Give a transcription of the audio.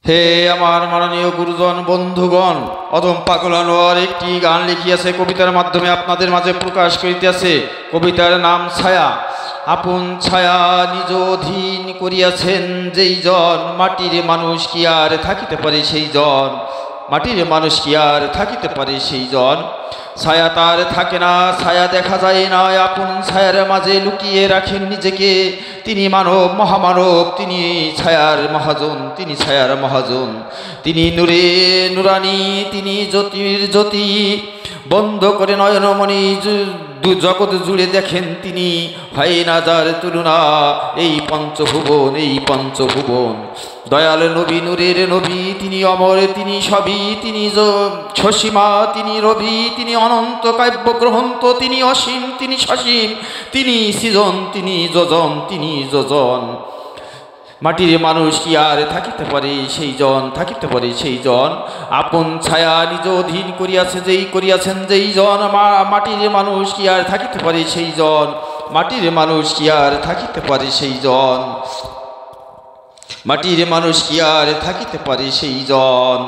হে আমার মাননীয় গুরুজন বন্ধুগণ, অদম পাগল আনোয়ার একটি গান লিখিয়াছে, কবিতার মাধ্যমে আপনাদের মাঝে প্রকাশ করিতেছে। কবিতার নাম ছায়া। আপন ছায়া নিজ অধীন করিয়াছেন যেই জন, মাটির মানুষ কি আর থাকিতে পারে সেই জন, মাটির মানুষ কি আর থাকিতে পারে সেই জন। ছায়া তার থাকে না, ছায়া দেখা যায় না, আপন ছায়ার মাঝে লুকিয়ে রাখেন নিজেকে। তিনি মানব মহামানব, তিনি ছায়ার মহাজন, তিনি ছায়ার মহাজন। তিনি নূরে নুরানি, তিনি জ্যোতির জ্যোতি। বন্ধ করে নয়নমণি জগৎ জুড়ে দেখেন তিনি, হয় না যার তুলনা এই পঞ্চভুবন, এই পঞ্চভুবন। দয়াল নবী নূরের নবী, তিনি অমর, তিনি সবই, তিনি সসীমা, তিনি রবি, তিনি অনন্ত কাব্য গ্রহন্ত, তিনি অসীম, তিনি সসীম, তিনি সৃজন, তিনি যোজন, তিনি যোজন। মাটির মানুষ কি আর থাকিতে পারে সেই জন, থাকিতে পারে সেই জন। আপন ছায়া নিজ অধীন করিয়াছেন যেই জন, মাটির মানুষ কি আর থাকিতে পারে সেই জন, মাটির মানুষ কি আর থাকিতে পারে সেই জন, মাটির মানুষ কি আর থাকিতে পারে সেই জন।